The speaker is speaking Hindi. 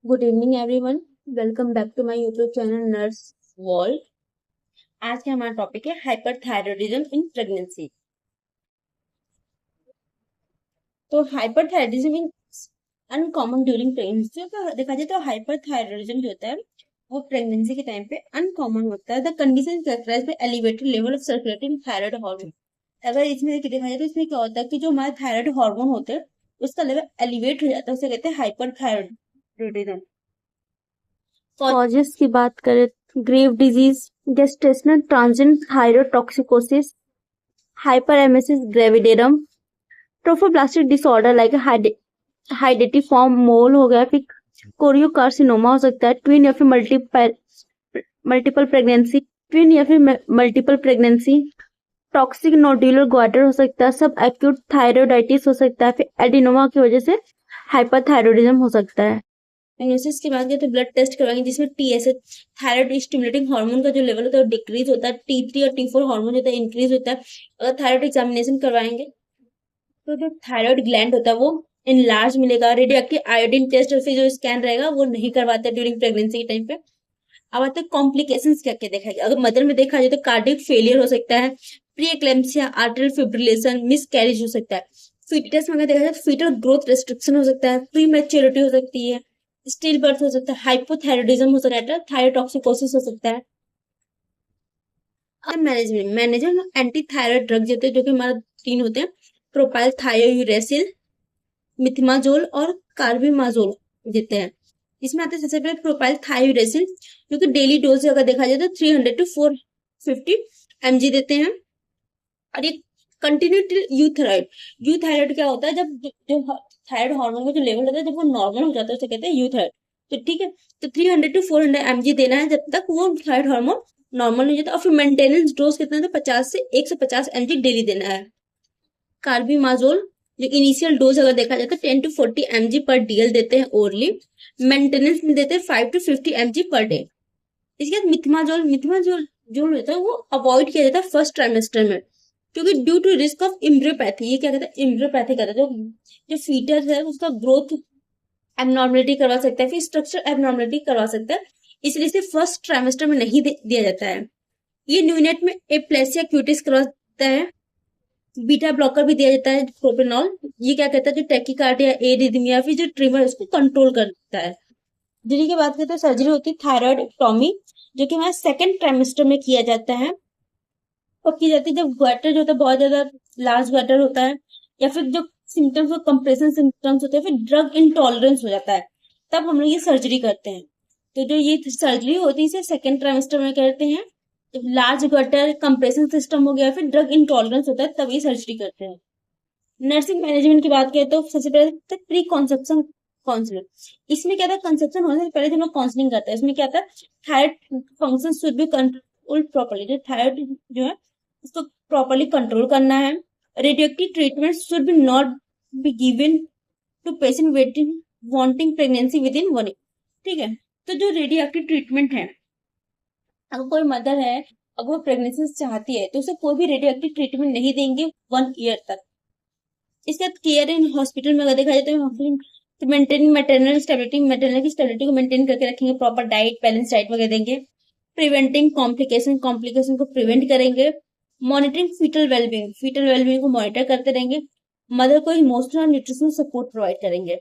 Good evening everyone. Welcome back to my YouTube channel nurse world. आज का हमारा टॉपिक है हाइपरथायरॉयडिज्म इन प्रेगनेंसी। तो hyperthyroidism in uncommon during pregnancy. तो देखा जाए तो हाइपरथायरॉयडिज्म जो होता है वो प्रेगनेंसी के टाइम पे अनकॉमन होता है। The condition characterized by elevated level of circulating thyroid hormone. अगर इसमें देखा जाए तो इसमें क्या होता है कि जो हमारे थायराइड हार्मोन होते हैं उसका लेवल एलिवेट हो जाता है, उसे कहते हैं हाइपरथायरॉयडिज्म। कॉजेस की बात करें, grave disease, gestational transient thyrotoxicosis, hyperemesis gravidarum, trophoblastic disorder like hydatidiform mole हो गया, फिर कोरियोकार्सिनोमा हो सकता है, ट्विन या फिर multiple pregnancy, toxic nodular Gwadar हो सकता है, सब एक्यूट थायरोइडाइटिस हो सकता है, फिर एडिनोमा की वजह से हाइपरथायरॉयडिज्म हो सकता है। डायग्नोसिस की बात करें तो ब्लड टेस्ट करवाएंगे जिसमें टीएसएच थायराइड स्टिमुलेटिंग हार्मोन का जो लेवल होता है वो डिक्रीज होता है, T3 और T4 हार्मोन होता है इंक्रीज होता है। अगर थायराइड एग्जामिनेशन करवाएंगे तो जो थायराइड ग्लैंड होता है वो इनलार्ज मिलेगा। रेडियोएक्टिव आयोडीन टेस्ट और फिर जो स्कैन रहेगा वो नहीं करवाते ड्यूरिंग प्रेगनेंसी के टाइम पे। अब आते हैं कॉम्प्लिकेशंस क्या क्या देखा जाए। अगर मदर में देखा जाए तो कार्डियक फेलियर हो सकता है, pre eclampsia, arterial fibrillation, miss carriage हो सकता है। फीटस में अगर देखा जाए तो फीटल ग्रोथ रेस्ट्रिक्शन हो सकता है, प्री मैच्योरिटी हो सकती है, स्टिल बर्थ हो सकता है, हाइपोथायरॉयडिज्म हो सकता है, थायरोटॉक्सिकोसिस हो सकता है। अब मैनेजमेंट एंटी थायराइड ड्रग देते हैं जो कि हमारा तीन होते हैं, प्रोपाइल थायोयूरेसिल, मिथिमाजोल और कार्बिमाजोल देते हैं। इसमें आते हैं सबसे पहले प्रोपाइल थायोयूरेसिल जो कि डेली डोज अगर देखा जाए तो 300 to 450 mg देते हैं। और ये कंटिन्यू टिल यूथायराइड। यूथायराइड क्या होता है, जब जो थायराइड हार्मोन का जो लेवल होता है जब वो नॉर्मल हो जाता है उसे कहते हैं यूथायराइड। तो ठीक है, तो 300 to 400 mg देना है जब तक वो थायराइड हार्मोन नॉर्मल नहीं हो जाता। और फिर मेंटेनेंस डोज कितना है, 50 से 150 mg डेली देना है। कार्बिमाजोल जो इनिशियल डोज अगर देखा जाए तो 10 to 40 mg पर डीएल देते हैं ओरली। मेंटेनेंस में देते हैं 5 to 50 mg पर डे। इसके बाद मिथिमाजोल जो होता है वो अवॉइड किया जाता है फर्स्ट ट्राइमेस्टर में, क्योंकि ड्यू टू रिस्क ऑफ इम्ब्रियोपैथी। ये क्या कहता है, इम्ब्रियोपैथी कहता है, जो फीटस है उसका ग्रोथ एबनॉर्मलिटी करवा सकता है, फिर स्ट्रक्चर एबनॉर्मलिटी करवा सकता है, इसलिए इसे फर्स्ट ट्राइमेस्टर में नहीं दिया जाता है। ये न्यूनेट में एप्लेसिया क्यूटिस करवाता है। बीटा ब्लॉकर भी दिया जाता है प्रोपेनॉल। ये क्या कहता है, जो टैकीकार्डिया, एरिथमिया, फिर जो ट्रिमर है उसको कंट्रोल करता है। सर्जरी की बात करें तो सर्जरी होती है थायराइडक्टॉमी जो कि हमारे सेकेंड ट्राइमेस्टर में किया जाता है। कब की जाती है, जब ग्वाटर जो होता है बहुत ज्यादा लार्ज ग्वाटर होता है, या फिर जो सिम्टम्स और कंप्रेशन सिम्टम्स होते हैं, फिर ड्रग इंटॉलरेंस हो जाता है, तब हम लोग ये सर्जरी करते हैं। तो जो ये सर्जरी होती है इसे सेकेंड ट्राइमेस्टर में करते हैं। जब लार्ज गटर कंप्रेशन सिस्टम हो गया, फिर ड्रग इंटॉलरेंस होता है, तब ये सर्जरी करते हैं। नर्सिंग मैनेजमेंट की बात करें तो सबसे पहले प्री कॉन्सेप्शन काउंसलिंग। इसमें क्या था, कंसेप्शन होने से पहले जो लोग काउंसलिंग करते हैं इसमें क्या था, thyroid function should be control properly. जो थायराइड जो है उसको प्रॉपर्ली कंट्रोल करना है। Radioactive treatment should be not be given to patient waiting wanting pregnancy within 1 year. ठीक है, तो जो रेडियोएक्टिव ट्रीटमेंट है, अगर कोई मदर है अगर वो प्रेगनेंसी चाहती है तो उसे कोई भी रेडियोएक्टिव ट्रीटमेंट नहीं देंगे 1 ईयर तक। इसके बाद केयर इन हॉस्पिटल में अगर देखा जाए तो मेंटेन मैटरनल स्टेबिलिटी, मैटरनल की स्टेबिलिटी को मेंटेन करके रखेंगे, प्रॉपर डाइट, बैलेंस डाइट वगैरह देंगे। प्रिवेंटिंग कॉम्प्लिकेशन को प्रिवेंट करेंगे। मॉनिटरिंग फीटल वेलबींग को मॉनिटर करते रहेंगे। मदर को इमोशनल और न्यूट्रिशनल सपोर्ट प्रोवाइड करेंगे।